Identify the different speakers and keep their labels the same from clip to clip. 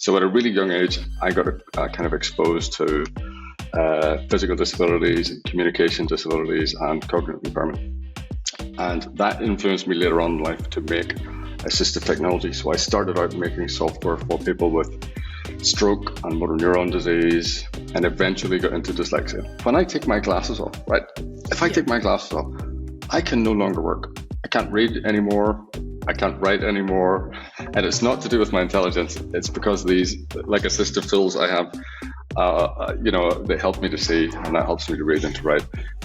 Speaker 1: So at a really young age, I got kind of exposed to physical disabilities, communication disabilities, and cognitive impairment. And that influenced me later on in life to make assistive technology. So I started out making software for people with stroke and motor neuron disease, and eventually got into dyslexia. When I take my glasses off, right? If I take my glasses off, I can no longer work. I can't read anymore. I can't write anymore. And it's not to do with my intelligence. It's because these, like assistive tools I have, they help me to see, and that helps me to read and to write.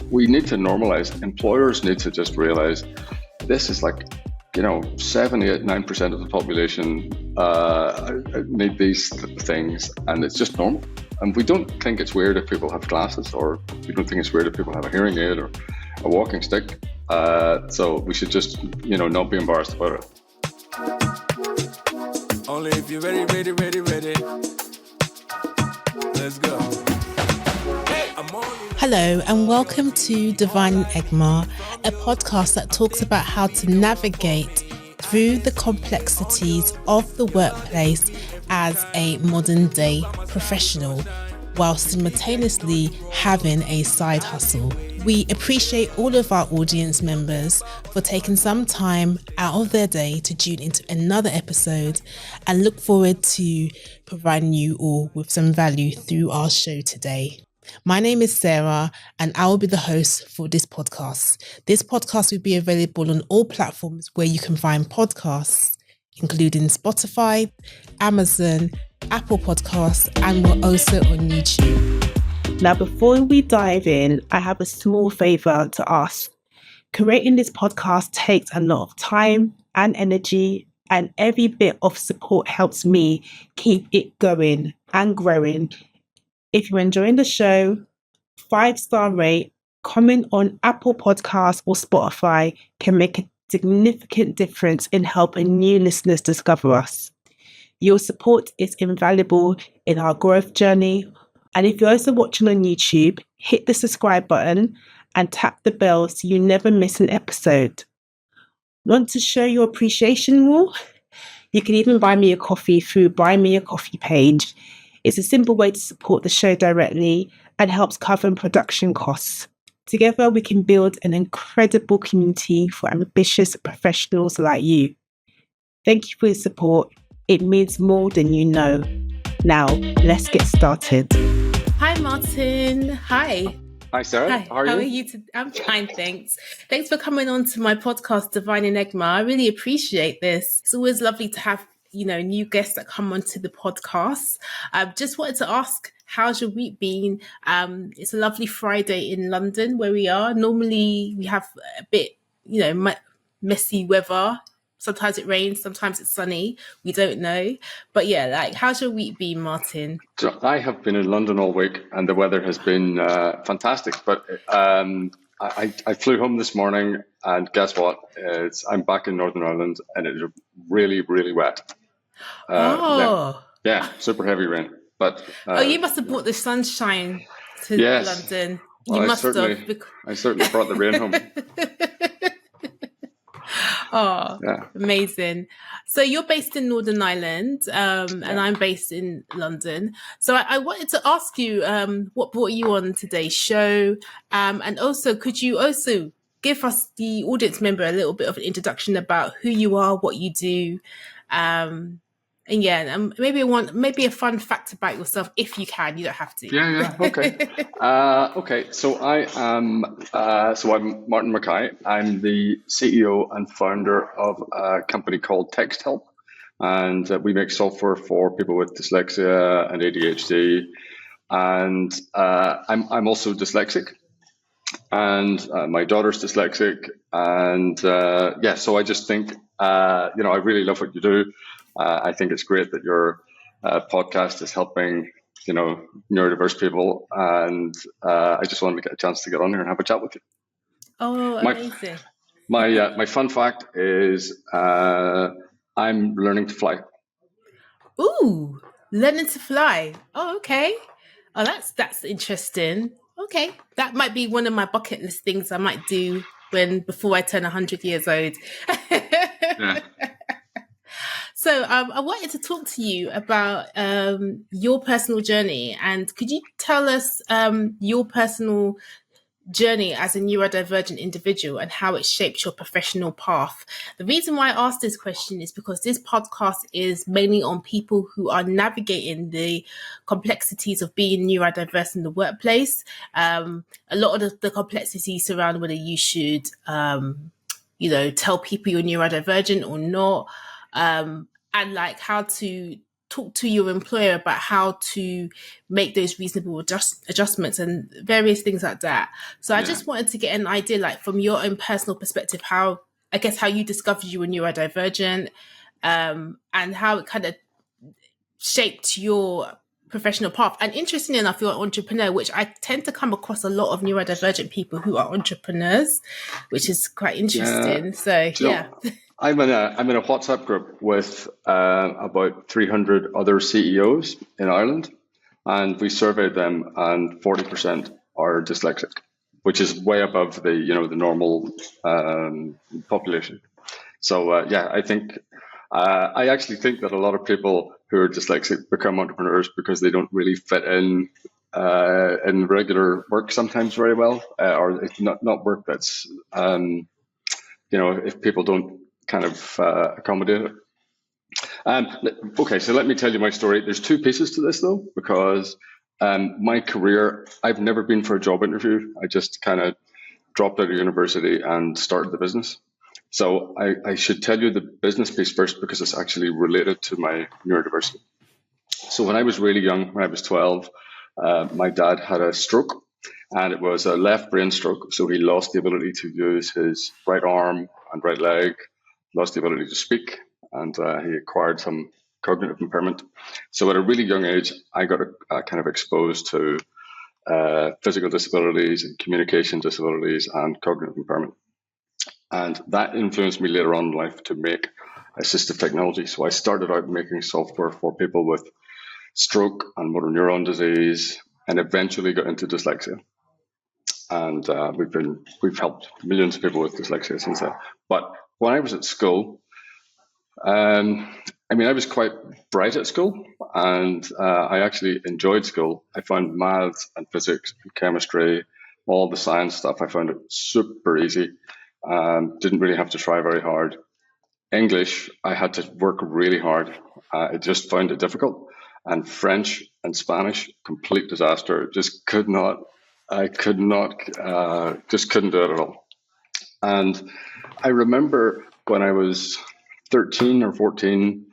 Speaker 1: We need to normalize. Employers need to just realize this is like, 7, 8, 9% of the population need these things, and it's just normal. And we don't think it's weird if people have glasses, or we don't think it's weird if people have a hearing aid or a walking stick. So we should just, not be embarrassed about it.
Speaker 2: Only if you're ready. Let's go.
Speaker 3: Hello and welcome to Divine in Egmar, a podcast that talks about how to navigate through the complexities of the workplace as a modern day professional, while simultaneously having a side hustle. We appreciate all of our audience members for taking some time out of their day to tune into another episode, and look forward to providing you all with some value through our show today. My name is Sarah, and I will be the host for this podcast. This podcast will be available on all platforms where you can find podcasts, including Spotify, Amazon, Apple Podcasts, and we're also on YouTube. Now, before we dive in, I have a small favour to ask. Creating this podcast takes a lot of time and energy, and every bit of support helps me keep it going and growing. If you're enjoying the show, 5-star rate, comment on Apple Podcasts or Spotify can make a significant difference in helping new listeners discover us. Your support is invaluable in our growth journey. And if you're also watching on YouTube, hit the subscribe button and tap the bell so you never miss an episode. Want to show your appreciation more? You can even buy me a coffee through Buy Me a Coffee page. It's a simple way to support the show directly and helps cover production costs. Together, we can build an incredible community for ambitious professionals like you. Thank you for your support. It means more than you know. Now, let's get started. Hi, Martin. Hi.
Speaker 1: Hi, Sarah.
Speaker 3: Hi.
Speaker 1: How are you?
Speaker 3: I'm fine, thanks. Thanks for coming on to my podcast, Divine in Egmar. I really appreciate this. It's always lovely to have new guests that come onto the podcast. Just wanted to ask, how's your week been? It's a lovely Friday in London where we are. Normally we have a bit, messy weather. Sometimes it rains, sometimes it's sunny. We don't know. But yeah, how's your week been, Martin?
Speaker 1: So I have been in London all week, and the weather has been fantastic. But I flew home this morning, and guess what? I'm back in Northern Ireland, and it's really, really wet. Yeah, super heavy rain. But
Speaker 3: you must have brought the sunshine to London.
Speaker 1: Well, I certainly brought the rain home.
Speaker 3: Oh, yeah. Amazing. So you're based in Northern Ireland, and I'm based in London. So I wanted to ask you what brought you on today's show, and also could you also give us, the audience member, a little bit of an introduction about who you are, what you do, and maybe a fun fact about yourself if you can. You don't have to.
Speaker 1: Yeah. Okay. Okay. So I'm Martin Mackay. I'm the CEO and founder of a company called TextHelp, and we make software for people with dyslexia and ADHD. And I'm also dyslexic, and my daughter's dyslexic. And so I just think I really love what you do. I think it's great that your podcast is helping, neurodiverse people, and I just wanted to get a chance to get on here and have a chat with you.
Speaker 3: Oh, amazing!
Speaker 1: My fun fact is I'm learning to fly.
Speaker 3: Ooh, learning to fly. Oh, okay. Oh, that's interesting. Okay, that might be one of my bucket list things I might do before I turn 100 years old.
Speaker 1: Yeah.
Speaker 3: So I wanted to talk to you about your personal journey, and could you tell us your personal journey as a neurodivergent individual and how it shaped your professional path? The reason why I asked this question is because this podcast is mainly on people who are navigating the complexities of being neurodiverse in the workplace. A lot of the complexities surround whether you should, tell people you're neurodivergent or not, and like how to talk to your employer about how to make those reasonable adjustments and various things like that. So I just wanted to get an idea, like from your own personal perspective, how you discovered you were neurodivergent, and how it kind of shaped your professional path. And interestingly enough, you're an entrepreneur, which I tend to come across a lot of neurodivergent people who are entrepreneurs, which is quite interesting.
Speaker 1: Yeah.
Speaker 3: So
Speaker 1: I'm in a WhatsApp group with about 300 other CEOs in Ireland, and we surveyed them, and 40% are dyslexic, which is way above the normal population. So I think I actually think that a lot of people who are dyslexic become entrepreneurs because they don't really fit in regular work sometimes very well, or it's not work that's if people don't kind of accommodate it. Okay, so let me tell you my story. There's two pieces to this though, because my career, I've never been for a job interview. I just kind of dropped out of university and started the business. So I should tell you the business piece first because it's actually related to my neurodiversity. So when I was really young, when I was 12, my dad had a stroke, and it was a left brain stroke. So he lost the ability to use his right arm and right leg, lost the ability to speak, and he acquired some cognitive impairment. So at a really young age, I got kind of exposed to physical disabilities and communication disabilities and cognitive impairment. And that influenced me later on in life to make assistive technology. So I started out making software for people with stroke and motor neuron disease, and eventually got into dyslexia. And we've helped millions of people with dyslexia since then. But when I was at school, I was quite bright at school, and I actually enjoyed school. I found maths and physics and chemistry, all the science stuff, I found it super easy. Didn't really have to try very hard. English, I had to work really hard. I just found it difficult. And French and Spanish, complete disaster. Just couldn't do it at all. And I remember when I was 13 or 14,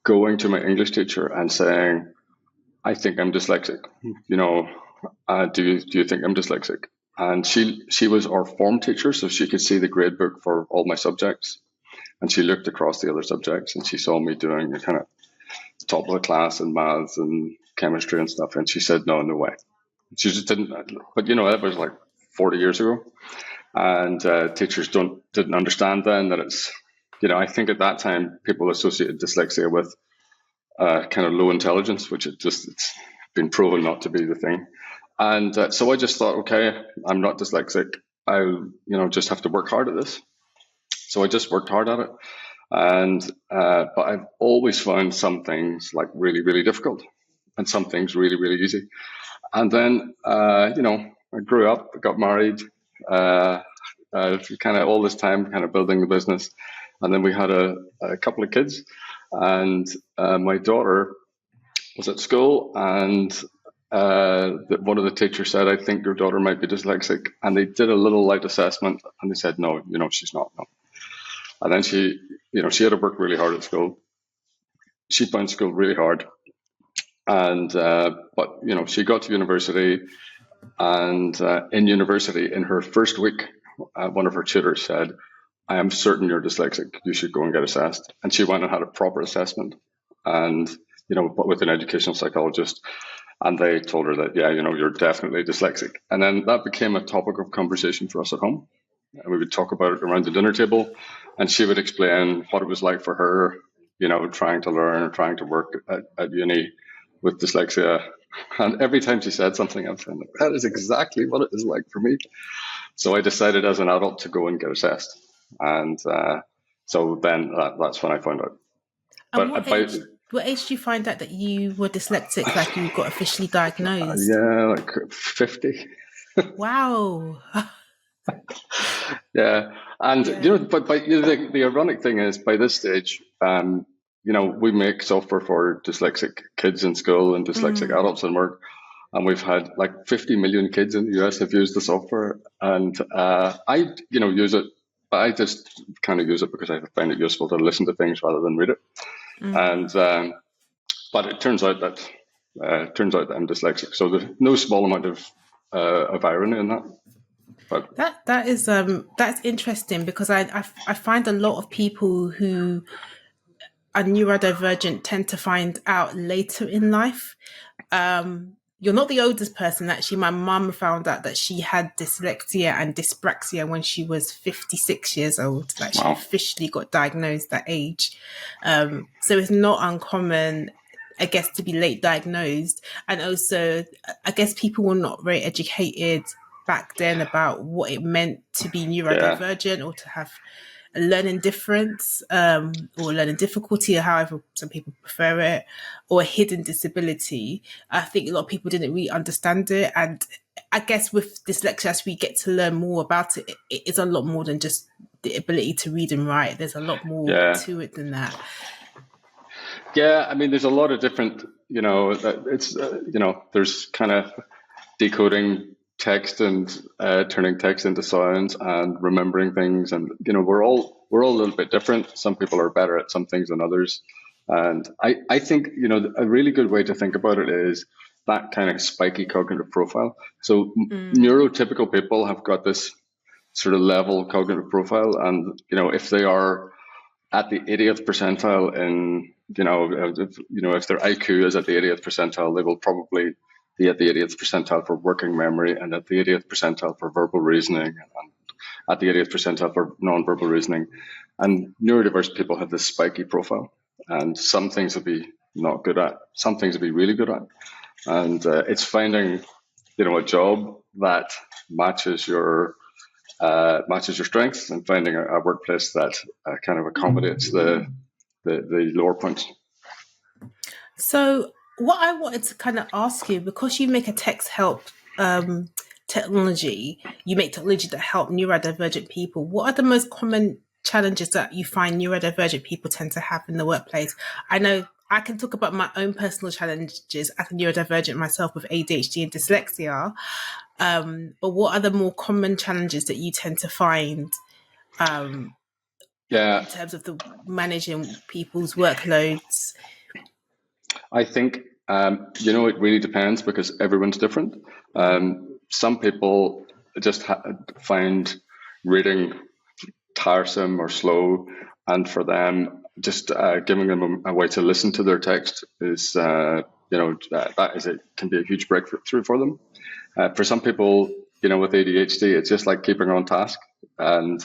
Speaker 1: going to my English teacher and saying, I think I'm dyslexic. Do you think I'm dyslexic? And she was our form teacher, so she could see the grade book for all my subjects. And she looked across the other subjects and she saw me doing the kind of top of the class in maths and chemistry and stuff. And she said, no way. She just didn't. But, that was like 40 years ago. And teachers didn't understand then that it's, I think at that time people associated dyslexia with kind of low intelligence, which it's been proven not to be the thing. And so I just thought, okay, I'm not dyslexic. I, just have to work hard at this. So I just worked hard at it. And but I've always found some things like really, really difficult, and some things really, really easy. And then, I grew up, got married, kind of all this time kind of building the business. And then we had a couple of kids, and my daughter was at school, and one of the teachers said, I think your daughter might be dyslexic. And they did a little light assessment, and they said, no, she's not. No. And then she had to work really hard at school. She found school really hard. And, but, she got to university, and in university, in her first week, one of her tutors said, I am certain you're dyslexic. You should go and get assessed. And she went and had a proper assessment, and, but with an educational psychologist. And they told her that, yeah, you're definitely dyslexic. And then that became a topic of conversation for us at home. And we would talk about it around the dinner table, and she would explain what it was like for her, trying to learn or trying to work at uni with dyslexia. And every time she said something, I was like, that is exactly what it is like for me. So I decided as an adult to go and get assessed. And so then that's when I found out.
Speaker 3: And
Speaker 1: But by
Speaker 3: what age did you find out that you were dyslexic, like you got officially diagnosed?
Speaker 1: yeah, like 50.
Speaker 3: Wow.
Speaker 1: Yeah, and
Speaker 3: Yeah.
Speaker 1: but the ironic thing is, by this stage, we make software for dyslexic kids in school and dyslexic
Speaker 3: Mm.
Speaker 1: adults in work, and we've had like 50 million kids in the US have used the software, and I use it, but I just kind of use it because I find it useful to listen to things rather than read it,
Speaker 3: Mm.
Speaker 1: and but it turns out that I'm dyslexic, so there's no small amount of irony in that, but.
Speaker 3: That's interesting because I find a lot of people who are neurodivergent tend to find out later in life. You're not the oldest person. Actually, my mum found out that she had dyslexia and dyspraxia when she was 56 years old. Like she
Speaker 1: Wow.
Speaker 3: officially got diagnosed at age. So it's not uncommon, I guess, to be late diagnosed. And also, I guess people were not very educated back then about what it meant to be neurodivergent or to have a learning difference, or learning difficulty, or however some people prefer it, or a hidden disability. I think a lot of people didn't really understand it. And I guess with dyslexia, as we get to learn more about it, it's a lot more than just the ability to read and write. There's a lot more to it than that.
Speaker 1: Yeah, I mean, there's a lot of different, there's kind of decoding text and turning text into sounds and remembering things, and we're all a little bit different. Some people are better at some things than others, and I think a really good way to think about it is that kind of spiky cognitive profile. So neurotypical people have got this sort of level cognitive profile, and if they are at the 80th percentile in if their IQ is at the 80th percentile, they will probably be at the 80th percentile for working memory, and at the 80th percentile for verbal reasoning, and at the 80th percentile for non-verbal reasoning. And neurodiverse people have this spiky profile, and some things will be not good at, some things will be really good at, and it's finding a job that matches your strengths, and finding a workplace that kind of accommodates the lower points.
Speaker 3: So what I wanted to kind of ask you, because you make a text help technology, you make technology that help neurodivergent people. What are the most common challenges that you find neurodivergent people tend to have in the workplace? I know I can talk about my own personal challenges as a neurodivergent myself with ADHD and dyslexia. But what are the more common challenges that you tend to find in terms of the managing people's workloads?
Speaker 1: I think, it really depends because everyone's different. Some people just find reading tiresome or slow, and for them, just giving them a way to listen to their text is, can be a huge breakthrough for them. For some people, with ADHD, it's just like keeping on task. And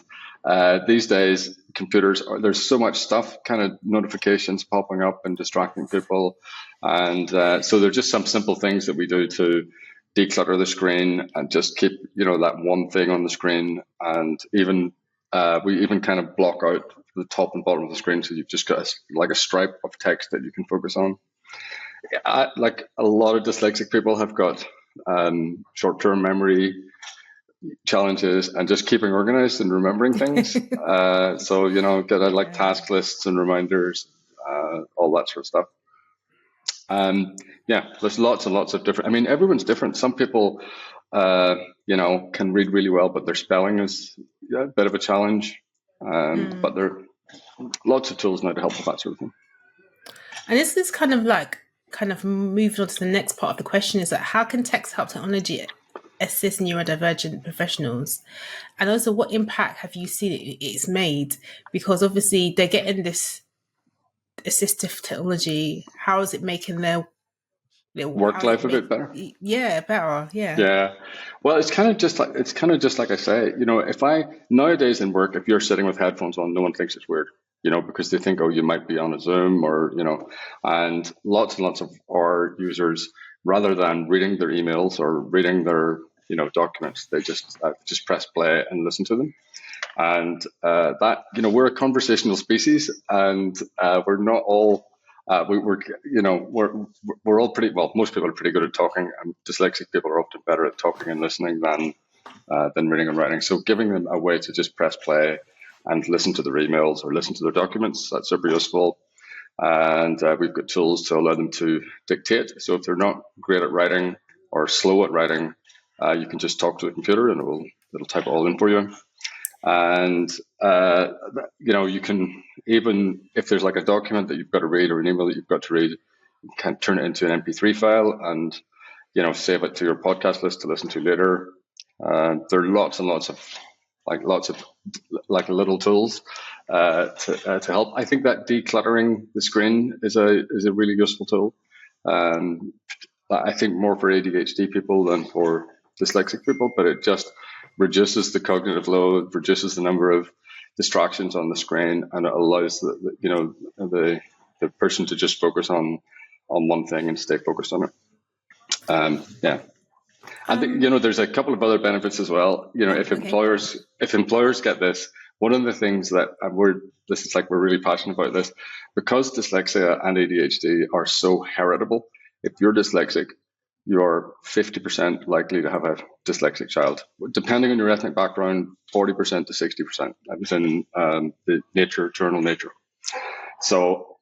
Speaker 1: these days, computers, there's so much stuff, kind of notifications popping up and distracting people. And so there's just some simple things that we do to declutter the screen and just keep, that one thing on the screen. And even we even kind of block out the top and bottom of the screen, so you've just got a stripe of text that you can focus on. Like a lot of dyslexic people have got short-term memory challenges and just keeping organized and remembering things. So get task lists and reminders, all that sort of stuff. There's lots and lots of different. I mean, everyone's different. Some people, can read really well, but their spelling is a bit of a challenge. But there are lots of tools now to help with that sort of thing.
Speaker 3: And this is kind of moving on to the next part of the question, is that how can text help technology assist neurodivergent professionals? And also, what impact have you seen it's made? Because obviously they're getting this assistive technology. How is it making their
Speaker 1: work life a bit better?
Speaker 3: Yeah, better. Yeah.
Speaker 1: Yeah. Well, it's kind of just like I say, if nowadays in work, if you're sitting with headphones on, no one thinks it's weird, because they think, oh, you might be on a Zoom or, and lots of our users, rather than reading their emails or reading their documents. They just press play and listen to them. And that, we're a conversational species, and we're not all. We're all pretty well. Most people are pretty good at talking, and dyslexic people are often better at talking and listening than reading and writing. So giving them a way to just press play and listen to their emails or listen to their documents, that's super useful. And we've got tools to allow them to dictate. So if they're not great at writing or slow at writing, you can just talk to the computer and it'll type it all in for you. And you can, even if there's like a document that you've got to read or an email that you've got to read, you can turn it into an MP3 file and save it to your podcast list to listen to later. There are lots and lots of little tools to help. I think that decluttering the screen is a really useful tool. I think more for ADHD people than for dyslexic people, but it just reduces the cognitive load, reduces the number of distractions on the screen, and it allows the person to just focus on one thing and stay focused on it. And there's a couple of other benefits as well. If employers get this, one of the things that we're really passionate about this, because dyslexia and ADHD are so heritable. If you're dyslexic, you're 50% likely to have a dyslexic child. Depending on your ethnic background, 40% to 60%. That was in the journal Nature. So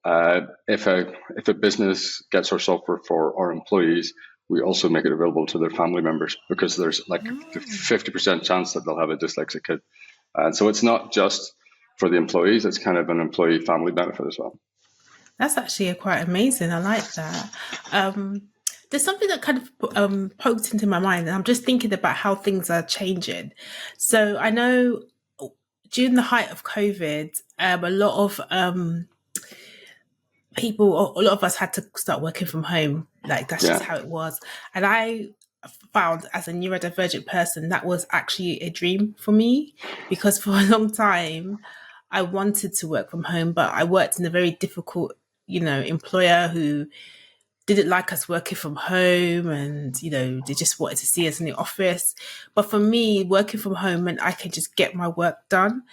Speaker 1: if a business gets our software for our employees, we also make it available to their family members, because there's like a 50% chance that they'll have a dyslexic kid. And so it's not just for the employees, it's kind of an employee family benefit as well.
Speaker 3: That's actually quite amazing. I like that. There's something that kind of poked into my mind, and I'm just thinking about how things are changing. So I know during the height of COVID, a lot of a lot of us had to start working from home. Like that's just how it was. And I found, as a neurodivergent person, that was actually a dream for me, because for a long time I wanted to work from home, but I worked in a very difficult, employer who didn't like us working from home, and they just wanted to see us in the office. But for me, working from home meant I can just get my work done.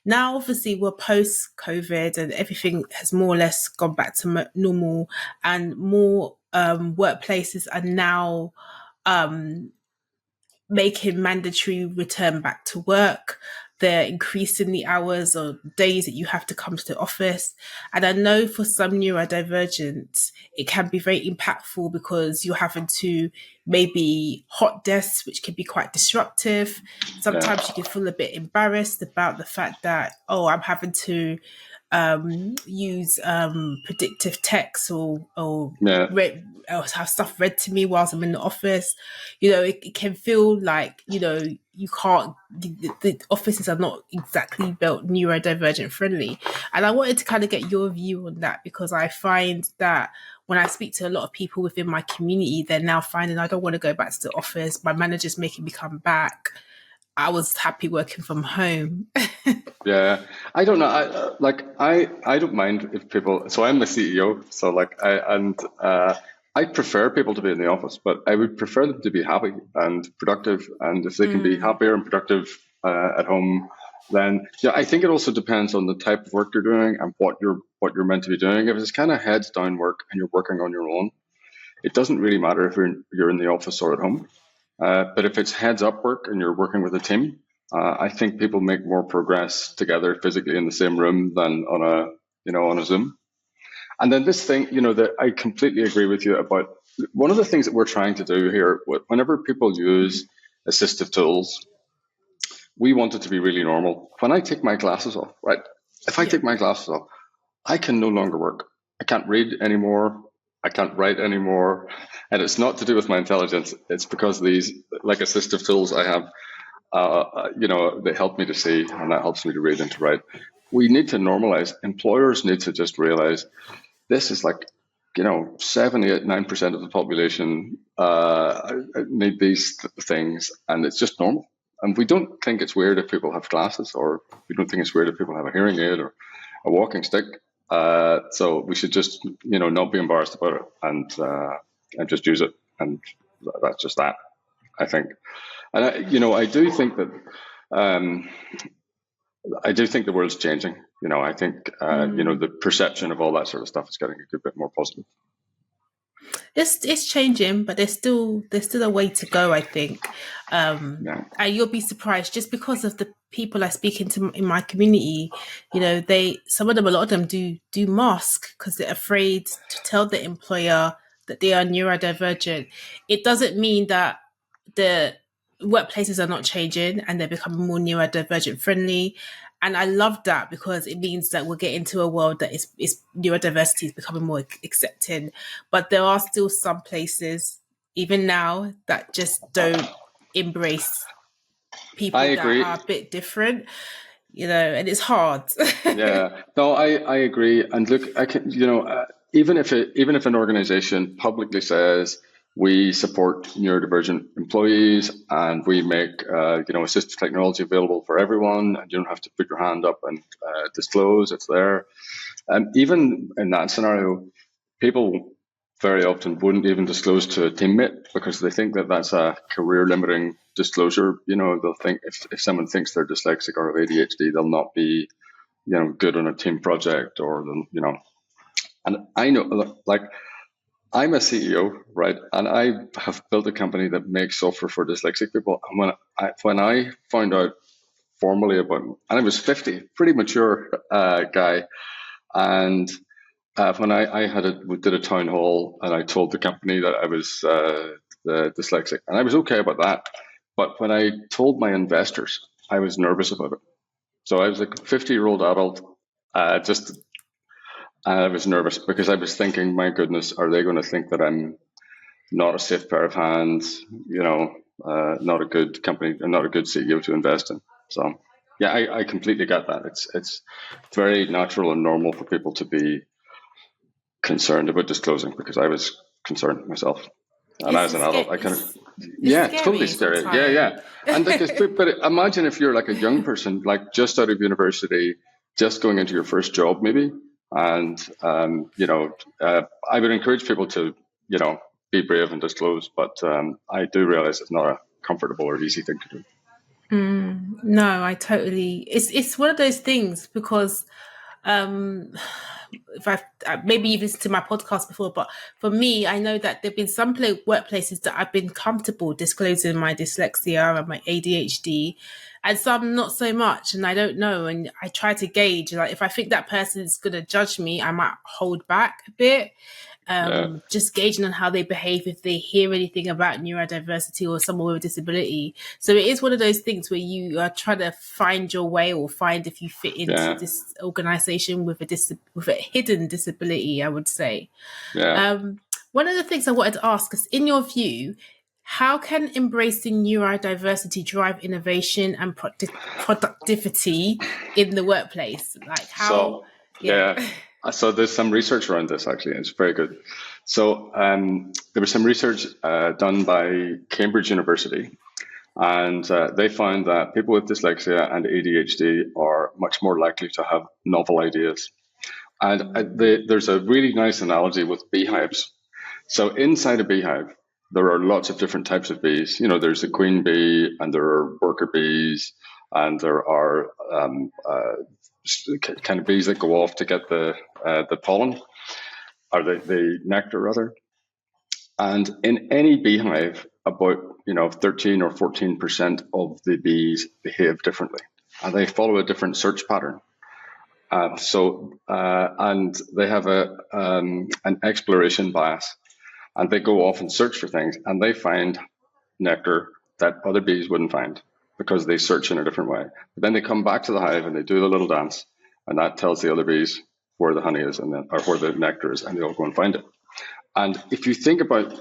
Speaker 3: Now, obviously, we're post-COVID and everything has more or less gone back to normal, and more workplaces are now making mandatory return back to work. They're increasing the hours or days that you have to come to the office. And I know for some neurodivergents, it can be very impactful, because you're having to maybe hot desks, which can be quite disruptive. Sometimes you can feel a bit embarrassed about the fact that, I'm having to use predictive text or have stuff read to me whilst I'm in the office. It can feel like, you can't, the offices are not exactly built neurodivergent friendly. And I wanted to kind of get your view on that, because I find that when I speak to a lot of people within my community, they're now finding I don't want to go back to the office. My manager's making me come back. I was happy working from home.
Speaker 1: Yeah, I don't know. I don't mind if people. So I'm the CEO. So I prefer people to be in the office, but I would prefer them to be happy and productive. And if they can be happier and productive at home, then I think it also depends on the type of work you're doing and what you're meant to be doing. If it's kind of heads down work and you're working on your own, it doesn't really matter if you're in the office or at home. But if it's heads up work and you're working with a team, I think people make more progress together physically in the same room than on a Zoom. And then this thing, that I completely agree with you about. One of the things that we're trying to do here, whenever people use assistive tools, we want it to be really normal. When I take my glasses off, right? If I take my glasses off, I can no longer work. I can't read anymore. I can't write anymore. And it's not to do with my intelligence. It's because these assistive tools I have, they help me to see, and that helps me to read and to write. We need to normalize. Employers need to just realize this is 7, 8, 9% of the population need these things, and it's just normal. And we don't think it's weird if people have glasses, or we don't think it's weird if people have a hearing aid or a walking stick. So we should just, not be embarrassed about it and just use it. And that's just that, I think. And I do think that the world's changing. I think the perception of all that sort of stuff is getting a good bit more positive.
Speaker 3: It's changing, but there's still a way to go, I think. And you'll be surprised just because of the people I speak into in my community. A lot of them do mask because they're afraid to tell the employer that they are neurodivergent. It doesn't mean that the workplaces are not changing and they're becoming more neurodivergent friendly. And I love that because it means that we'll get into a world that is neurodiversity is becoming more accepting. But there are still some places, even now, that just don't embrace people that are a bit different, and it's hard.
Speaker 1: Yeah, no, I agree. And look, even if an organization publicly says we support neurodivergent employees and we make assistive technology available for everyone, and you don't have to put your hand up and disclose it's there. Even in that scenario, people very often wouldn't even disclose to a teammate because they think that that's a career limiting disclosure. They'll think if someone thinks they're dyslexic or have ADHD, they'll not be good on a team project, or and I know, like, I'm a CEO, right? And I have built a company that makes software for dyslexic people. And when I found out formally about it, and I was 50, pretty mature guy, and when I did a town hall and I told the company that I was the dyslexic, and I was okay about that. But when I told my investors, I was nervous about it. So I was like a 50-year-old adult, I was nervous because I was thinking, my goodness, are they going to think that I'm not a safe pair of hands, not a good company, not a good CEO to invest in? So, yeah, I completely get that. It's very natural and normal for people to be concerned about disclosing, because I was concerned myself. And as an adult, it's totally scary. Yeah. And but imagine if you're like a young person, like just out of university, just going into your first job, maybe. And, I would encourage people to, be brave and disclose, but I do realize it's not a comfortable or easy thing to do.
Speaker 3: No, I totally, it's one of those things because, if I've maybe you've listened to my podcast before, but for me, I know that there've been some workplaces that I've been comfortable disclosing my dyslexia and my ADHD, and some not so much. And I don't know. And I try to gauge, like, if I think that person's going to judge me, I might hold back a bit. Just gauging on how they behave if they hear anything about neurodiversity or someone with a disability. So it is one of those things where you are trying to find your way or find if you fit into this organization with a hidden disability, I would say. One of the things I wanted to ask is, in your view, how can embracing neurodiversity drive innovation and productivity in the workplace? Like how?
Speaker 1: So there's some research around this, actually, and it's very good. So there was some research done by Cambridge University, and they found that people with dyslexia and ADHD are much more likely to have novel ideas. And there's a really nice analogy with beehives. So inside a beehive, there are lots of different types of bees. There's a queen bee, and there are worker bees, and there are kind of bees that go off to get the pollen, or the nectar rather. And in any beehive, about 13 or 14% of the bees behave differently, and they follow a different search pattern. And they have an exploration bias, and they go off and search for things, and they find nectar that other bees wouldn't find, because they search in a different way. But then they come back to the hive and they do the little dance, and that tells the other bees where the honey is, or where the nectar is, and they all go and find it. And if you think about,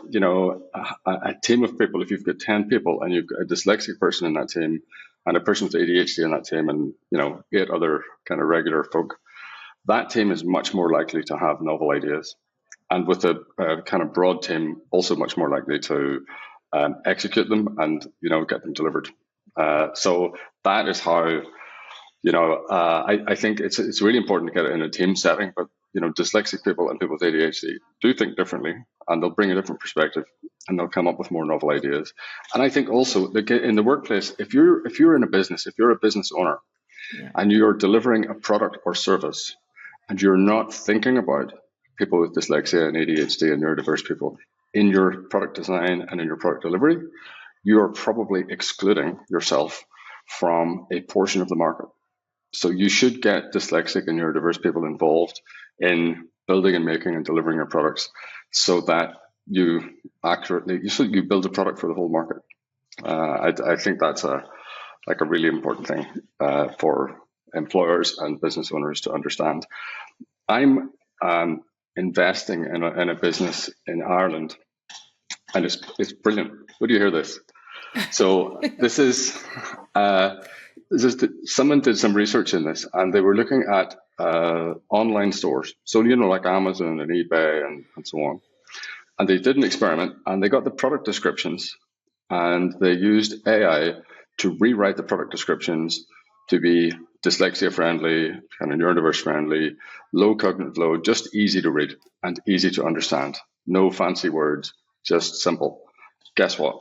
Speaker 1: a team of people, if you've got 10 people and you've got a dyslexic person in that team and a person with ADHD in that team, and 8 other kind of regular folk, that team is much more likely to have novel ideas. And with a kind of broad team, also much more likely to execute them and get them delivered. So that is how I think it's really important to get it in a team setting. But dyslexic people and people with ADHD do think differently, and they'll bring a different perspective and they'll come up with more novel ideas. And I think also that in the workplace, if you're in a business, if you're a business owner, and you're delivering a product or service, and you're not thinking about people with dyslexia and ADHD and neurodiverse people in your product design and in your product delivery, you are probably excluding yourself from a portion of the market. So you should get dyslexic and neurodiverse people involved in building and making and delivering your products, so that you build a product for the whole market. I think that's a really important thing for employers and business owners to understand. I'm investing in a business in Ireland, and it's brilliant. Would you hear this? So this is someone did some research in this, and they were looking at online stores. So like Amazon and eBay and so on. And they did an experiment, and they got the product descriptions, and they used AI to rewrite the product descriptions to be dyslexia friendly, kind of neurodiverse friendly, low cognitive load, just easy to read and easy to understand. No fancy words, just simple. Guess what?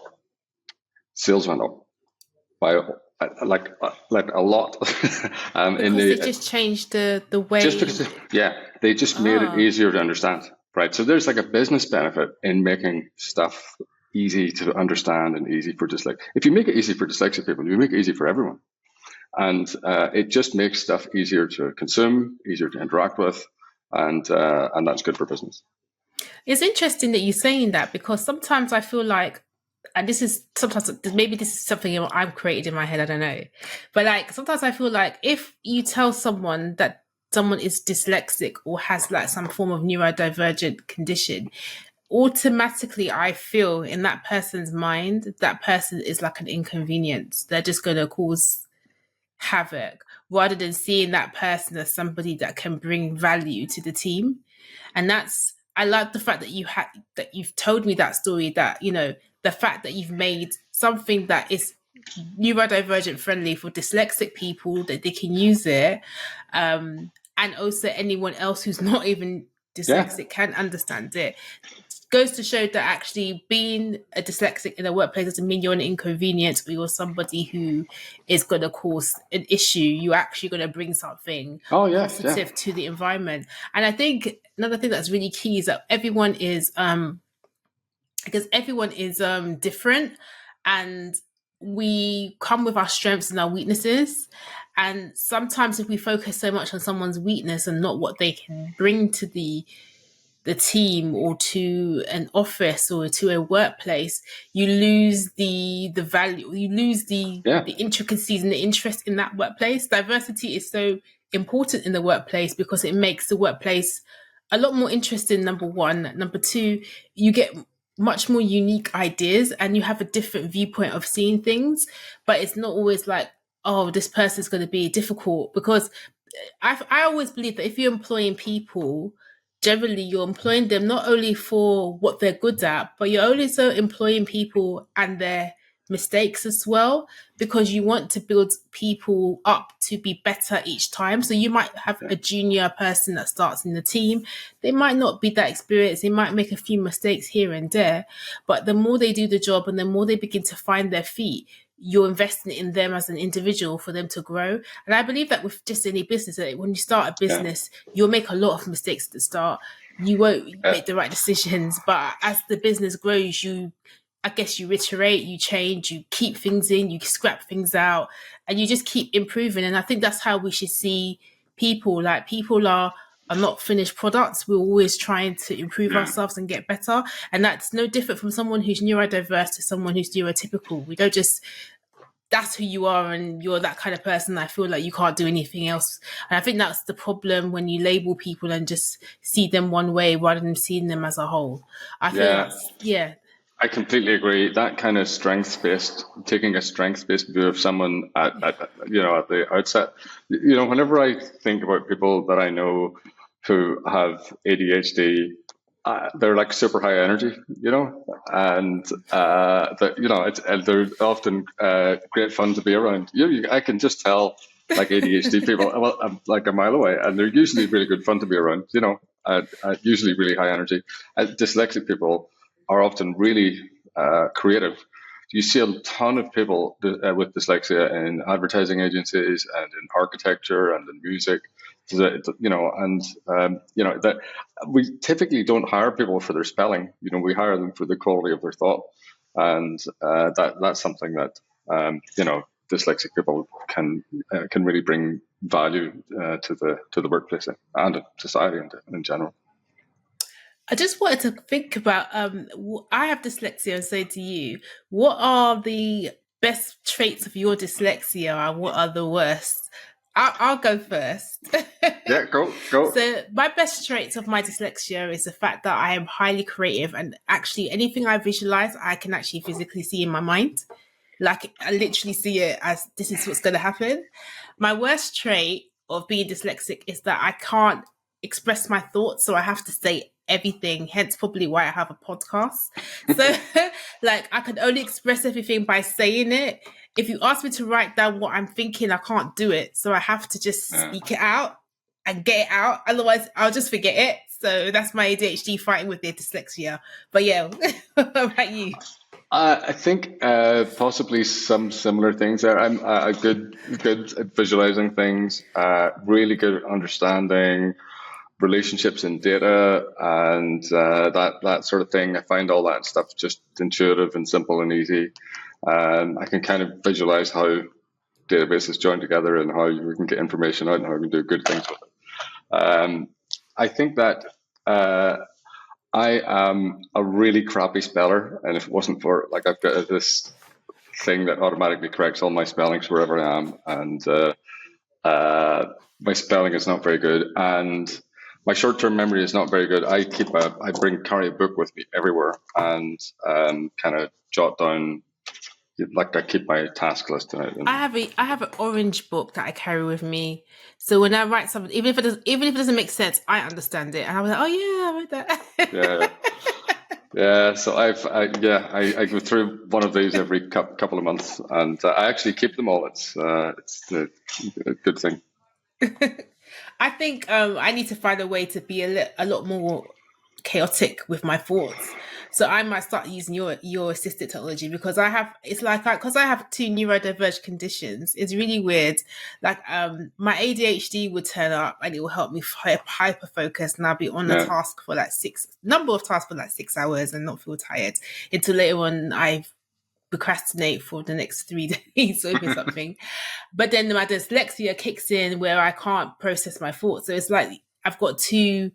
Speaker 1: Sales went up by like a lot.
Speaker 3: They just changed the way.
Speaker 1: They just made it easier to understand. Right. So there's like a business benefit in making stuff easy to understand and easy for dyslexic. If you make it easy for dyslexic people, you make it easy for everyone. And it just makes stuff easier to consume, easier to interact with, and that's good for business.
Speaker 3: It's interesting that you're saying that, because sometimes I feel like, and this is something I'm created in my head, I don't know. But like sometimes I feel like if you tell someone that someone is dyslexic or has like some form of neurodivergent condition, automatically I feel in that person's mind, that person is like an inconvenience. They're just going to cause havoc, rather than seeing that person as somebody that can bring value to the team. And I like the fact that you've told me that story, that, the fact that you've made something that is neurodivergent friendly for dyslexic people, that they can use it. And also anyone else who's not even dyslexic can understand it. Goes to show that actually being a dyslexic in a workplace doesn't mean you're an inconvenience or you're somebody who is going to cause an issue. You're actually going to bring something positive to the environment. And I think another thing that's really key is that everyone is different, and we come with our strengths and our weaknesses. And sometimes if we focus so much on someone's weakness and not what they can bring to the team or to an office or to a workplace, you lose the value, you lose the intricacies and the interest in that workplace. Diversity is so important in the workplace because it makes the workplace a lot more interesting, number one. Number two, you get much more unique ideas and you have a different viewpoint of seeing things, but it's not always like, oh, this person's going to be difficult, because I always believe that if you're employing people, generally you're employing them not only for what they're good at, but you're also employing people and their mistakes as well, because you want to build people up to be better each time. So you might have a junior person that starts in the team. They might not be that experienced. They might make a few mistakes here and there, but the more they do the job and the more they begin to find their feet, you're investing in them as an individual for them to grow. And I believe that with just any business, that when you start a business, you'll make a lot of mistakes at the start. You won't make the right decisions, but as the business grows, you iterate, you change, you keep things in, you scrap things out, and you just keep improving. And I think that's how we should see people. Like, people are not finished products. We're always trying to improve ourselves and get better. And that's no different from someone who's neurodiverse to someone who's neurotypical. We don't just, that's who you are and you're that kind of person. I feel like you can't do anything else. And I think that's the problem when you label people and just see them one way rather than seeing them as a whole. I
Speaker 1: completely agree. That kind of taking a strengths-based view of someone at the outset. Whenever I think about people that I know who have ADHD, they're like super high energy, and they're often great fun to be around. I can just tell, like, ADHD people, like a mile away, and they're usually really good fun to be around. Usually really high energy. Dyslexic people are often really creative. You see a ton of people with dyslexia in advertising agencies and in architecture and in music. That we typically don't hire people for their spelling. We hire them for the quality of their thought, and that's something that dyslexic people can really bring value to the workplace and society in general.
Speaker 3: I just wanted to think about, I have dyslexia and so do you. What are the best traits of your dyslexia and what are the worst? I'll go first.
Speaker 1: Yeah, go.
Speaker 3: So my best traits of my dyslexia is the fact that I am highly creative, and actually anything I visualize, I can actually physically see in my mind. Like I literally see it as this is what's going to happen. My worst trait of being dyslexic is that I can't express my thoughts, so I have to say everything, hence probably why I have a podcast. So like I can only express everything by saying it. If you ask me to write down what I'm thinking, I can't do it. So I have to just speak it out and get it out. Otherwise I'll just forget it. So that's my ADHD fighting with the dyslexia. But yeah, what about you?
Speaker 1: I think possibly some similar things there. I'm good at visualizing things, really good at understanding relationships in data and that sort of thing. I find all that stuff just intuitive and simple and easy. I can kind of visualize how databases join together and how we can get information out and how we can do good things with it. I think that I am a really crappy speller, and if it wasn't for I've got this thing that automatically corrects all my spellings wherever I am, and my spelling is not very good, and my short-term memory is not very good. I carry a book with me everywhere, and kind of jot down. I keep my task list in it.
Speaker 3: I have an orange book that I carry with me. So when I write something, even if it doesn't make sense, I understand it, and I was like, oh yeah, I wrote that.
Speaker 1: Yeah. So I go through one of these every couple of months, and I actually keep them all. It's a good thing.
Speaker 3: I think I need to find a way to be a lot more chaotic with my thoughts. So I might start using your assisted technology because I have two neurodivergent conditions. It's really weird. Like my ADHD would turn up and it will help me hyper focus, and I'll be on a task for like 6 hours and not feel tired until later on I procrastinate for the next 3 days or something. But then my dyslexia kicks in where I can't process my thoughts. So it's like I've got two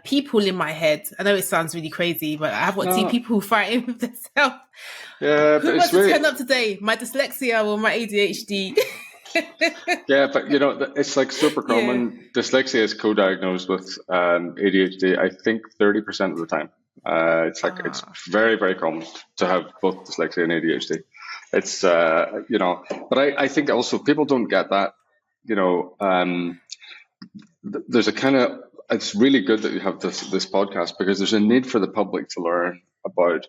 Speaker 3: people in my head. I know it sounds really crazy, but I've got two people fighting with themselves.
Speaker 1: Yeah,
Speaker 3: who wants to turn up today? My dyslexia or my ADHD?
Speaker 1: Yeah, but it's like super common. Yeah. Dyslexia is co-diagnosed with ADHD, I think 30% of the time. It's very, very common to have both dyslexia and ADHD. It's, but I think also people don't get that, there's a kind of, it's really good that you have this podcast because there's a need for the public to learn about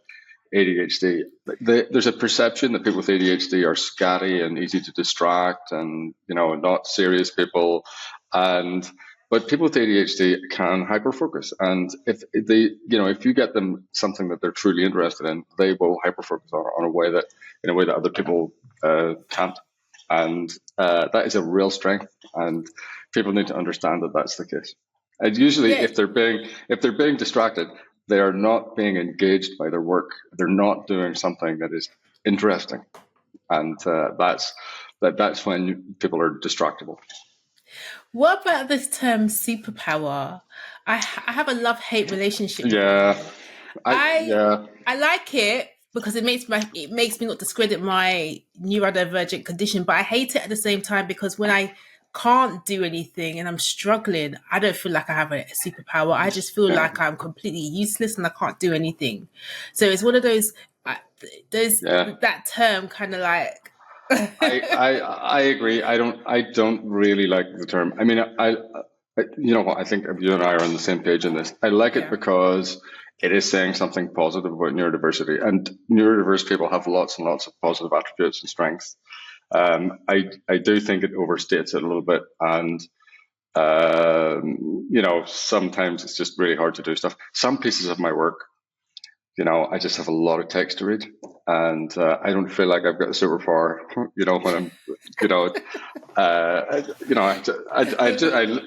Speaker 1: ADHD. There's a perception that people with ADHD are scatty and easy to distract and, not serious people. But people with ADHD can hyperfocus. And if you get them something that they're truly interested in, they will hyperfocus in a way that other people can't. And that is a real strength. And people need to understand that that's the case. And usually, if they're being distracted, they are not being engaged by their work. They're not doing something that is interesting, and that's when people are distractible.
Speaker 3: What about this term superpower? I have a love-hate relationship.
Speaker 1: Yeah,
Speaker 3: I like it because it makes me not discredit my neurodivergent condition, but I hate it at the same time because when I can't do anything and I'm struggling, I don't feel like I have a superpower. I just feel like I'm completely useless and I can't do anything. So it's one of those that term kind of like.
Speaker 1: I agree. I don't really like the term. I mean, I think you and I are on the same page in this. I like it because it is saying something positive about neurodiversity, and neurodiverse people have lots and lots of positive attributes and strengths. I do think it overstates it a little bit, and sometimes it's just really hard to do stuff. Some pieces of my work I just have a lot of text to read, and I don't feel like I've got a superpower. When I'm,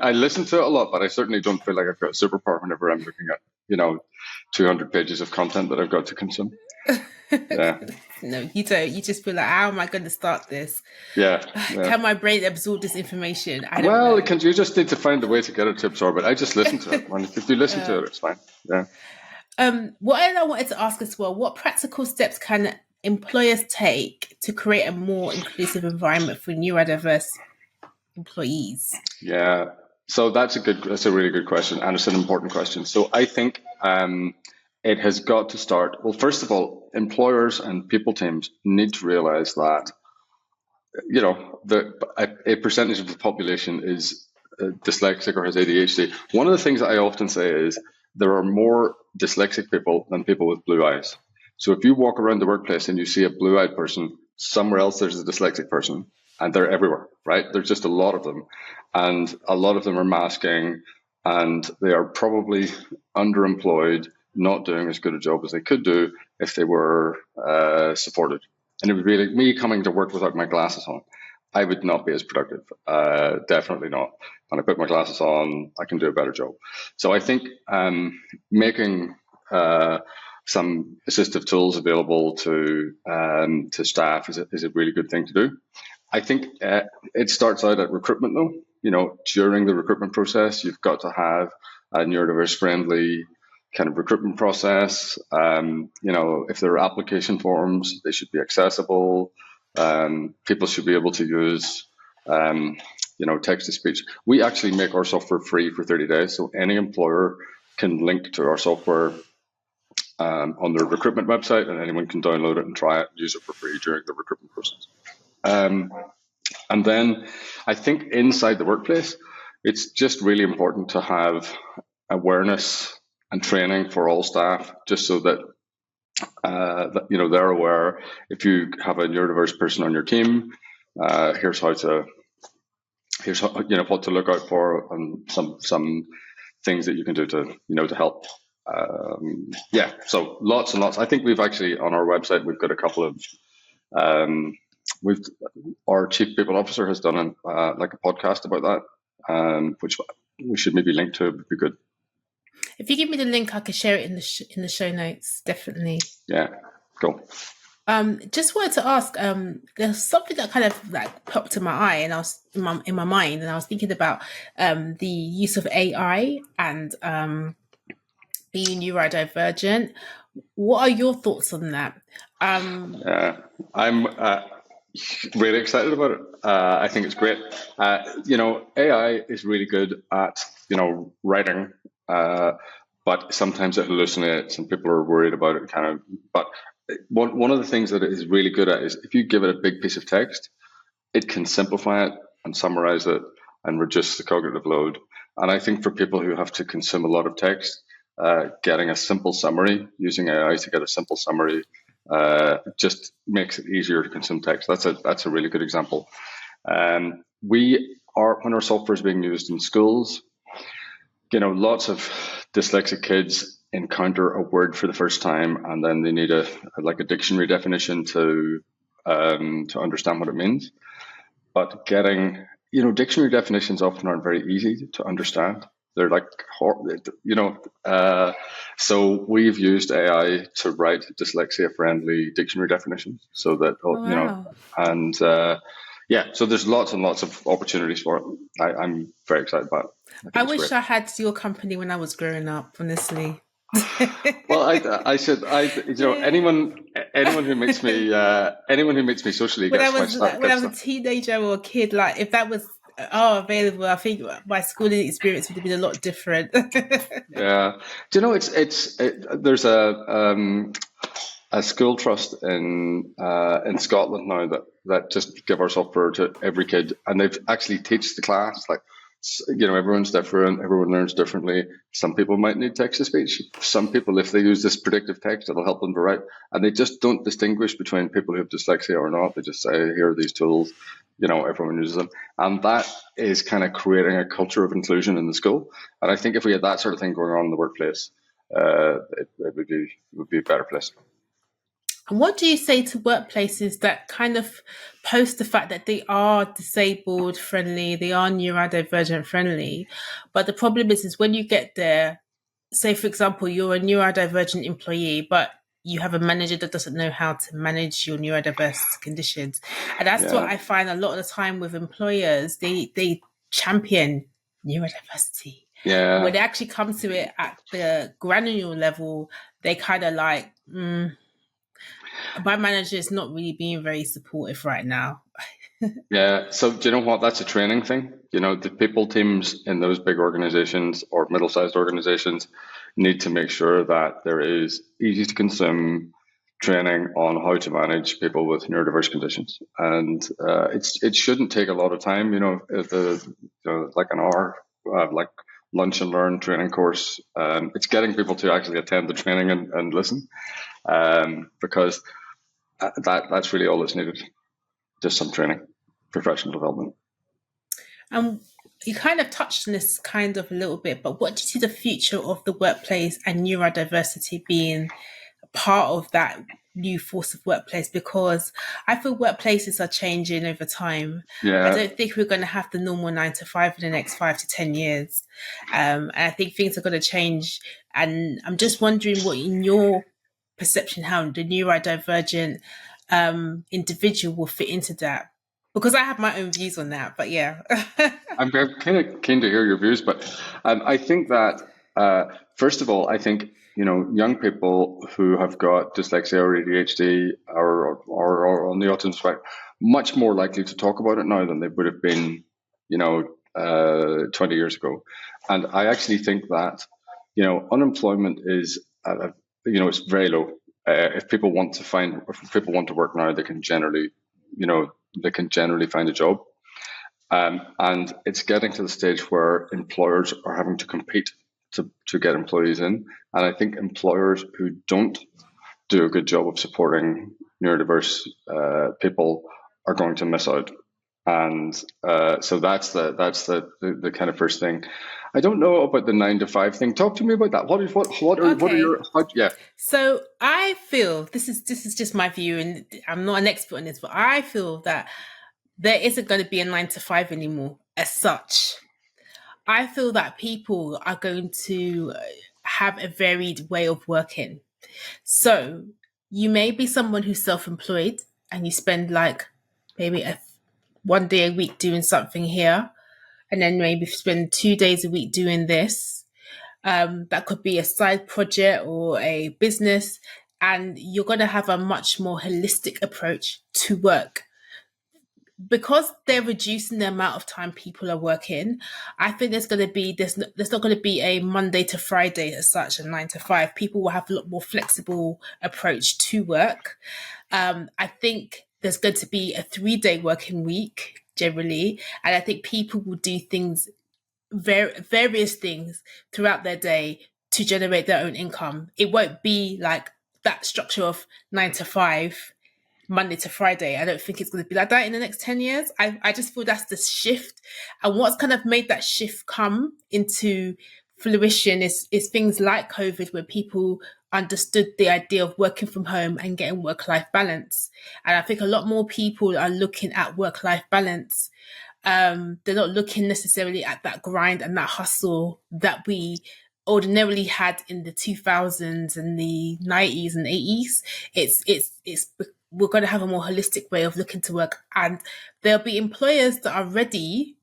Speaker 1: I listen to it a lot, but I certainly don't feel like I've got a superpower whenever I'm looking at 200 pages of content that I've got to consume. Yeah.
Speaker 3: No, you don't. You just feel like, how am I going to start this?
Speaker 1: Yeah.
Speaker 3: Can my brain absorb this information? I don't
Speaker 1: Well,
Speaker 3: know.
Speaker 1: you just need to find a way to get it to absorb it. I just listen to it. If you listen to it, it's fine. Yeah.
Speaker 3: What I wanted to ask as well, what practical steps can employers take to create a more inclusive environment for neurodiverse employees?
Speaker 1: Yeah. So that's a really good question, and it's an important question. So I think it has got to start. Well, first of all, employers and people teams need to realize that a percentage of the population is dyslexic or has ADHD. One of the things that I often say is there are more dyslexic people than people with blue eyes. So if you walk around the workplace and you see a blue-eyed person, somewhere else there's a dyslexic person, and they're everywhere, right? There's just a lot of them, and a lot of them are masking, and they are probably underemployed, not doing as good a job as they could do if they were supported. And it would be like me coming to work without my glasses on. I would not be as productive. Definitely not. When I put my glasses on, I can do a better job. So I think making some assistive tools available to staff is a really good thing to do. I think it starts out at recruitment, though. During the recruitment process, you've got to have a neurodiverse friendly kind of recruitment process. If there are application forms, they should be accessible. People should be able to use, text to speech. We actually make our software free for 30 days. So any employer can link to our software on their recruitment website, and anyone can download it and try it and use it for free during the recruitment process. And then I think inside the workplace, it's just really important to have awareness and training for all staff, just so that they're aware. If you have a neurodiverse person on your team, here's what to look out for, and some things that you can do to help. So lots and lots. I think we've actually on our website we've got a couple of our chief people officer has done like a podcast about that, which we should maybe link to. It would be good.
Speaker 3: If you give me the link, I can share it in the show notes. Definitely.
Speaker 1: Yeah, cool.
Speaker 3: Just wanted to ask. There's something that kind of like popped in my eye, and I was in my mind, and I was thinking about the use of AI and being neurodivergent. What are your thoughts on that?
Speaker 1: I'm really excited about it. I think it's great. AI is really good at writing. But sometimes it hallucinates and people are worried about it but one of the things that it is really good at is if you give it a big piece of text, it can simplify it and summarize it and reduce the cognitive load. And I think for people who have to consume a lot of text, getting a simple summary, using AI to get a simple summary, just makes it easier to consume text. That's a really good example. When our software is being used in schools, lots of dyslexic kids encounter a word for the first time, and then they need a dictionary definition to understand what it means. But getting, dictionary definitions often aren't very easy to understand. They're so we've used AI to write dyslexia-friendly dictionary definitions, so that so there's lots and lots of opportunities for it. I'm very excited about it.
Speaker 3: I wish I had your company when I was growing up, honestly.
Speaker 1: Well, anyone who meets me socially gets my stuff.
Speaker 3: When I was a teenager or a kid, like if that was available, I think my schooling experience would have been a lot different.
Speaker 1: Yeah, there's a school trust in Scotland now that just give our software to every kid, and they've actually teach the class like. Everyone's different. Everyone learns differently. Some people might need text to speech. Some people, if they use this predictive text, it'll help them to write. And they just don't distinguish between people who have dyslexia or not. They just say, here are these tools. Everyone uses them. And that is kind of creating a culture of inclusion in the school. And I think if we had that sort of thing going on in the workplace, it would be a better place.
Speaker 3: And what do you say to workplaces that kind of post the fact that they are disabled friendly, they are neurodivergent friendly, but the problem is when you get there, say for example, you're a neurodivergent employee, but you have a manager that doesn't know how to manage your neurodiverse conditions. And that's what
Speaker 1: Yeah,
Speaker 3: I find a lot of the time with employers, they champion neurodiversity. But when
Speaker 1: yeah.
Speaker 3: they actually come to it at the granular level, they kind of like, my manager is not really being very supportive right now.
Speaker 1: Yeah. So do you know what? That's a training thing. The people teams in those big organizations or middle-sized organizations need to make sure that there is easy to consume training on how to manage people with neurodiverse conditions, and it shouldn't take a lot of time. Like an hour, like lunch and learn training course. It's getting people to actually attend the training and listen, because that's really all that's needed. Just some training, professional development.
Speaker 3: And you kind of touched on this kind of a little bit, but what do you see the future of the workplace and neurodiversity being part of that new force of workplace? Because I feel workplaces are changing over time. I
Speaker 1: Yeah,
Speaker 3: don't think we're going to have the normal 9 to 5 in the next 5 to 10 years. And I think things are going to change. And I'm just wondering what, in your perception, how the neurodivergent individual will fit into that. Because I have my own views on that, but yeah.
Speaker 1: I'm kind of keen to hear your views, but I think that first of all, I think young people who have got dyslexia or ADHD or on the autism spectrum much more likely to talk about it now than they would have been, 20 years ago. And I actually think that unemployment is it's very low. If people want to work now, they can generally find a job. And it's getting to the stage where employers are having to compete to get employees in. And I think employers who don't do a good job of supporting neurodiverse people are going to miss out. And so that's the kind of first thing. I don't know about the 9 to 5 thing. Talk to me about that. What are
Speaker 3: Okay.
Speaker 1: your yeah.
Speaker 3: So I feel this is just my view, and I'm not an expert on this, but I feel that there isn't going to be a 9 to 5 anymore as such. I feel that people are going to have a varied way of working. So you may be someone who's self-employed and you spend like maybe 1 day a week doing something here, and then maybe spend 2 days a week doing this. That could be a side project or a business, and you're going to have a much more holistic approach to work. Because they're reducing the amount of time people are working, I think there's not going to be a Monday to Friday as such, a 9 to 5. People will have a lot more flexible approach to work. I think there's going to be a 3 day working week generally, and I think people will do things, various things throughout their day to generate their own income. It won't be like that structure of 9 to 5 Monday to Friday. I don't think it's going to be like that in the next 10 years. I just feel that's the shift. And what's kind of made that shift come into fruition is things like COVID, where people understood the idea of working from home and getting work-life balance. And I think a lot more people are looking at work-life balance. They're not looking necessarily at that grind and that hustle that we ordinarily had in the 2000s and the 90s and 80s. It's we're going to have a more holistic way of looking to work, and there'll be employers that are ready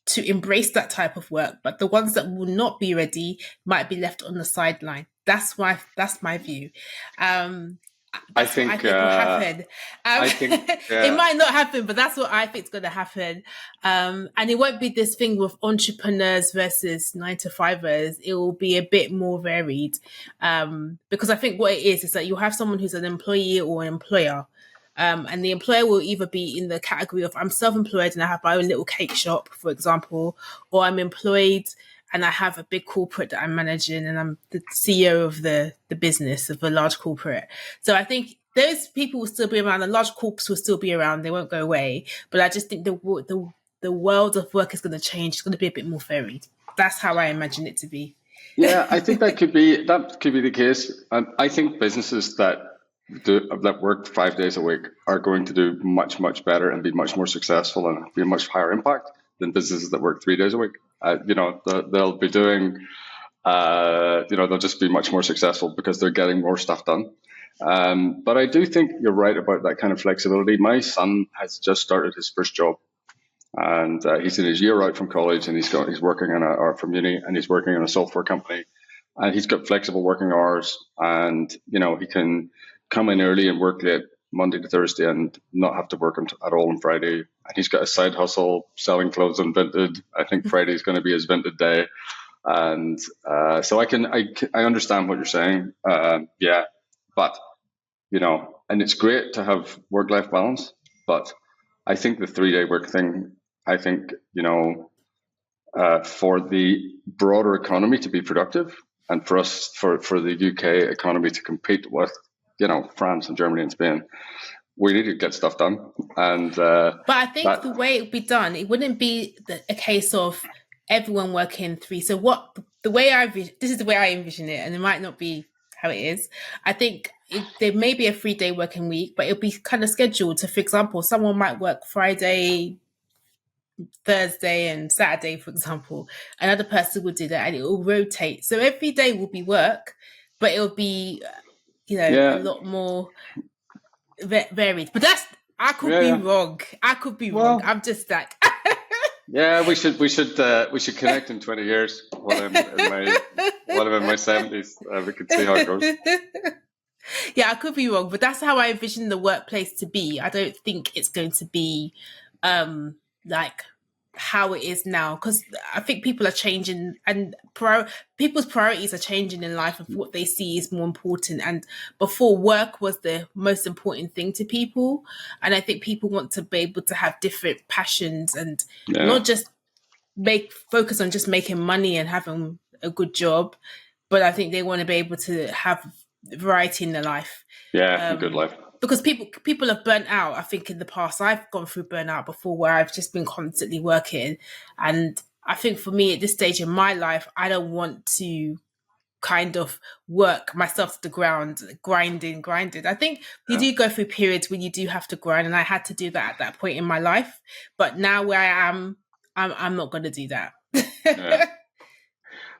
Speaker 3: to embrace that type of work, but the ones that will not be ready might be left on the sideline. That's my view.
Speaker 1: I
Speaker 3: That's what I
Speaker 1: think
Speaker 3: think will happen.
Speaker 1: I think
Speaker 3: It might not happen, but that's what I think is going to happen. And it won't be this thing with entrepreneurs versus 9 to 5ers. It will be a bit more varied. Because I think what it is that you'll have someone who's an employee or an employer. And the employer will either be in the category of I'm self-employed and I have my own little cake shop, for example, or I'm employed and I have a big corporate that I'm managing and I'm the CEO of the business of a large corporate. So I think those people will still be around. The large corps will still be around. They won't go away. But I just think the world of work is going to change. It's going to be a bit more varied. That's how I imagine it to be.
Speaker 1: Yeah, I think that could be the case. And I think businesses that work 5 days a week are going to do much better and be much more successful and be a much higher impact than businesses that work 3 days a week. They'll be doing, they'll just be much more successful because they're getting more stuff done. But I do think you're right about that kind of flexibility. My son has just started his first job, and he's in his year out from college, and he's working or from uni, and he's working in a software company, and he's got flexible working hours, and he can come in early and work late Monday to Thursday and not have to work at all on Friday. And he's got a side hustle selling clothes on Vinted. I think Friday is going to be his Vinted day, and so I understand what you're saying. Yeah, but and it's great to have work-life balance, but I think the 3-day work thing, I think, for the broader economy to be productive and for us, for the UK economy to compete with, France and Germany and Spain, we need to get stuff done. And
Speaker 3: but I think the way it would be done, it wouldn't be a case of everyone working 3. So this is the way I envision it, and it might not be how it is. I think there may be a 3-day working week, but it'll be kind of scheduled. So, for example, someone might work Friday, Thursday, and Saturday, for example. Another person would do that, and it will rotate. So every day will be work, but it'll be, a lot more varied. But I could be wrong. I could be wrong. I'm just like.
Speaker 1: Yeah, we should connect in 20 years when I'm in my 70s. We could see how it goes.
Speaker 3: Yeah, I could be wrong, but that's how I envision the workplace to be. I don't think it's going to be like how it is now, because I think people are changing, and people's priorities are changing in life of what they see is more important. And before, work was the most important thing to people, and I think people want to be able to have different passions and not just focus on just making money and having a good job, but I think they want to be able to have variety in their life.
Speaker 1: Yeah, a good life.
Speaker 3: Because people have burnt out. I think in the past, I've gone through burnout before, where I've just been constantly working. And I think for me at this stage in my life, I don't want to kind of work myself to the ground, grinding. I think you do go through periods when you do have to grind, and I had to do that at that point in my life. But now where I am, I'm not going to do that.
Speaker 1: Yeah.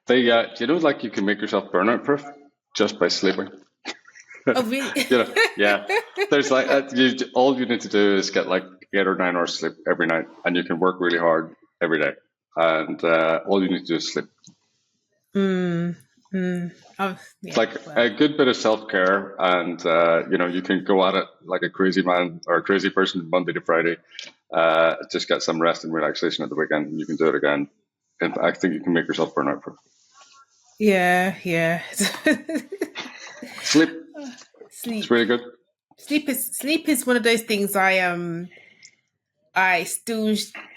Speaker 1: You can make yourself burnout proof just by sleeping.
Speaker 3: Oh, really?
Speaker 1: Yeah. There's all you need to do is get 8 or 9 hours sleep every night, and you can work really hard every day. And all you need to do is sleep. It's a good bit of self-care, and you can go at it like a crazy man or a crazy person Monday to Friday. Just get some rest and relaxation at the weekend, and you can do it again. And I think you can make yourself burnout proof.
Speaker 3: Yeah.
Speaker 1: Sleep. It's really good.
Speaker 3: Sleep is one of those things I still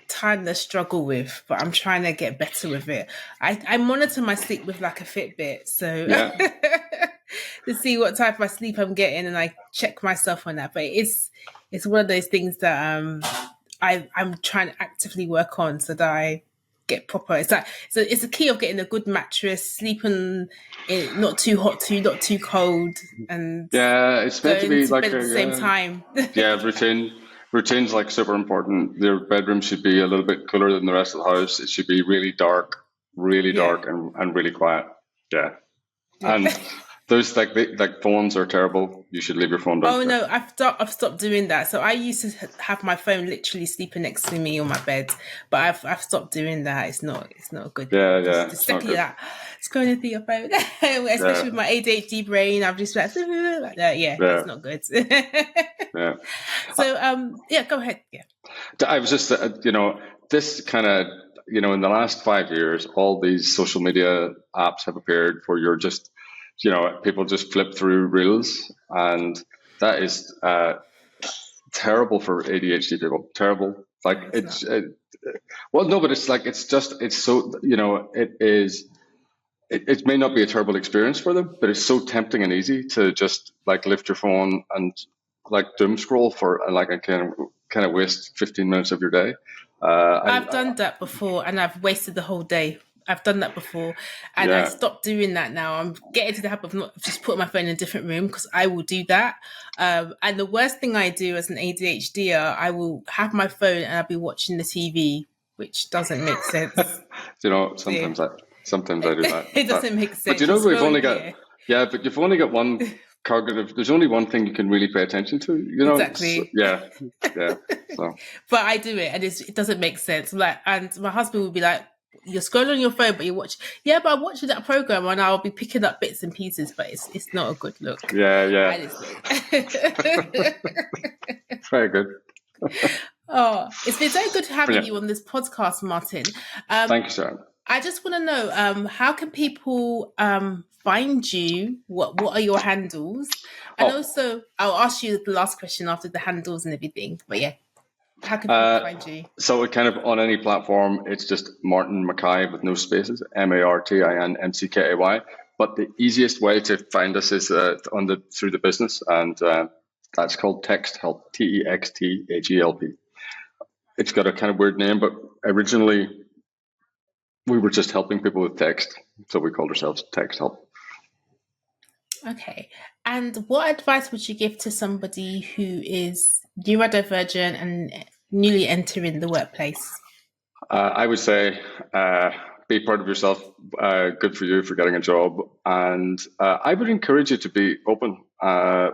Speaker 3: kind of struggle with, but I'm trying to get better with it. I monitor my sleep with like a Fitbit, so to see what type of sleep I'm getting, and I check myself on that. But it's one of those things that I'm trying to actively work on so that I get proper. It's a key of getting a good mattress, sleeping not too hot, not too cold, and
Speaker 1: it's meant to be
Speaker 3: at the same time.
Speaker 1: Routine's super important. Your bedroom should be a little bit cooler than the rest of the house. It should be really dark and really quiet. Yeah. And those phones are terrible. You should leave your phone down.
Speaker 3: Oh no, I've stopped doing that. So I used to have my phone literally sleeping next to me on my bed, but I've stopped doing that. It's not good.
Speaker 1: Yeah.
Speaker 3: Especially that scrolling through your phone, especially with my ADHD brain. I'm just like that. Yeah, it's not good.
Speaker 1: Yeah.
Speaker 3: So go ahead. Yeah.
Speaker 1: I was just this kind of in the last 5 years, all these social media apps have appeared where you're just people just flip through reels, and that is terrible for ADHD people. Terrible. But it's so it is. It may not be a terrible experience for them, but it's so tempting and easy to just lift your phone and doom scroll for a kind of waste 15 minutes of your day.
Speaker 3: I've done that before, and I've wasted the whole day. I've done that before, and I
Speaker 1: Yeah.
Speaker 3: stopped doing that now. I'm getting to the habit of not just putting my phone in a different room, because I will do that. And the worst thing I do as an ADHDer, I will have my phone and I'll be watching the TV, which doesn't make sense.
Speaker 1: Sometimes I do that.
Speaker 3: It doesn't make sense.
Speaker 1: But we've only got
Speaker 3: yeah.
Speaker 1: but you've only got one cognitive. There's only one thing you can really pay attention to.
Speaker 3: Exactly.
Speaker 1: Yeah. So.
Speaker 3: But I do it, and it doesn't make sense. And my husband would be like, "You're scrolling on your phone, but you watch." Yeah, but I'm watching that program, and I'll be picking up bits and pieces, but it's not a good look.
Speaker 1: Yeah. Very good.
Speaker 3: Oh, it's been so good having you on this podcast, Martin.
Speaker 1: Thank you, Sarah.
Speaker 3: I just want to know, how can people find you? What are your handles? And also, I'll ask you the last question after the handles and everything. But yeah, how can people find you? So
Speaker 1: it kind of on any platform, it's just Martin McKay with no spaces, MartinMcKay. But the easiest way to find us is through the business, and that's called Text Help, TEXTHELP. It's got a kind of weird name, but originally we were just helping people with text, so we called ourselves Text Help.
Speaker 3: Okay. And what advice would you give to somebody who is neurodivergent and newly entering the workplace?
Speaker 1: I would say be proud of yourself. Good for you for getting a job. And I would encourage you to be open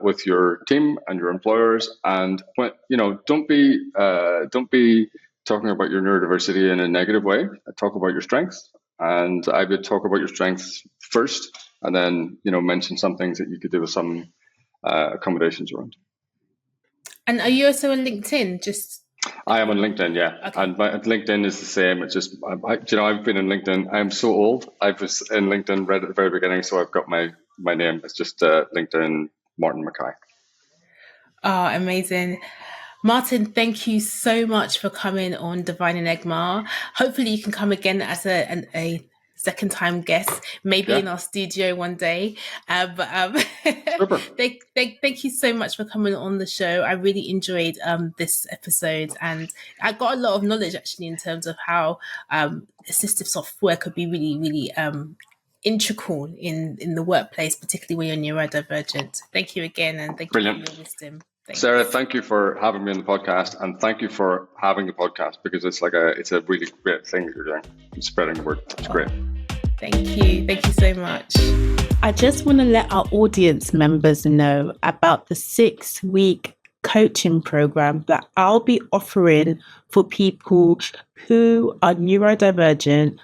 Speaker 1: with your team and your employers. And don't be talking about your neurodiversity in a negative way. Talk about your strengths. And I would talk about your strengths first, and then mention some things that you could do with some accommodations around. And
Speaker 3: are you also on LinkedIn?
Speaker 1: I am on LinkedIn, yeah. Okay. And LinkedIn is the same. It's just, I've been in LinkedIn. I'm so old. I was in LinkedIn right at the very beginning, so I've got my name. It's just LinkedIn Martin McKay.
Speaker 3: Oh, amazing. Martin, thank you so much for coming on Divine and Egmar. Hopefully you can come again as a second time guest, maybe in our studio one day. Thank you so much for coming on the show. I really enjoyed this episode, and I got a lot of knowledge actually in terms of how assistive software could be really, really integral in the workplace, particularly when you're neurodivergent. Thank you again, and thank you for your wisdom. Thanks.
Speaker 1: Sarah, thank you for having me on the podcast, and thank you for having the podcast, because it's a really great thing that you're doing. It's spreading the word. It's great.
Speaker 3: Thank you so much.
Speaker 4: I just want to let our audience members know about the 6-week coaching program that I'll be offering for people who are neurodivergent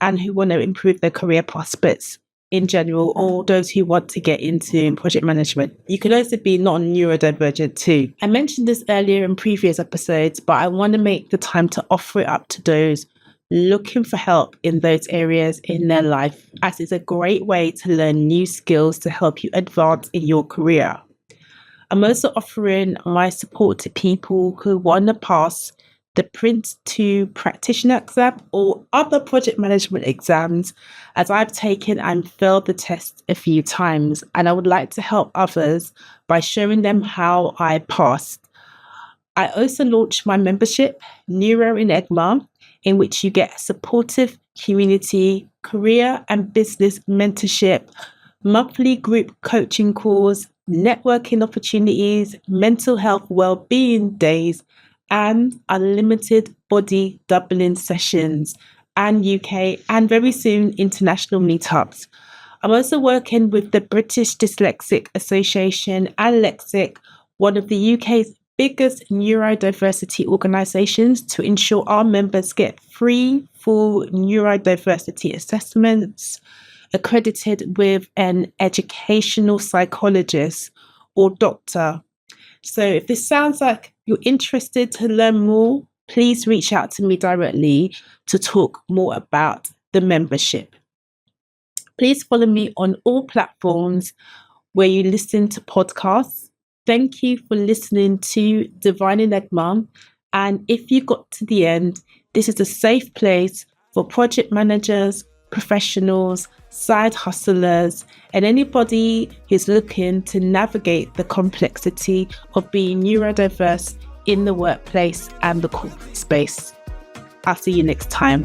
Speaker 4: and who want to improve their career prospects in general, or those who want to get into project management. You can also be non-neurodivergent too. I mentioned this earlier in previous episodes, but I want to make the time to offer it up to those looking for help in those areas in their life, as it's a great way to learn new skills to help you advance in your career. I'm also offering my support to people who want to pass the Prince 2 practitioner exam or other project management exams, as I've taken and failed the test a few times, and I would like to help others by showing them how I passed. I also launched my membership, Neuro in Egmar, in which you get supportive community, career and business mentorship, monthly group coaching calls, networking opportunities, mental health well-being days, and unlimited body doubling sessions, and UK and very soon international meetups. I'm also working with the British Dyslexic Association and Lexic, one of the UK's biggest neurodiversity organisations, to ensure our members get free, full neurodiversity assessments accredited with an educational psychologist or doctor. So if this sounds like you're interested to learn more, please reach out to me directly to talk more about the membership. Please follow me on all platforms where you listen to podcasts. Thank you for listening to Divine and Egmar. And if you got to the end, this is a safe place for project managers, professionals, side hustlers, and anybody who's looking to navigate the complexity of being neurodiverse in the workplace and the corporate space. I'll see you next time.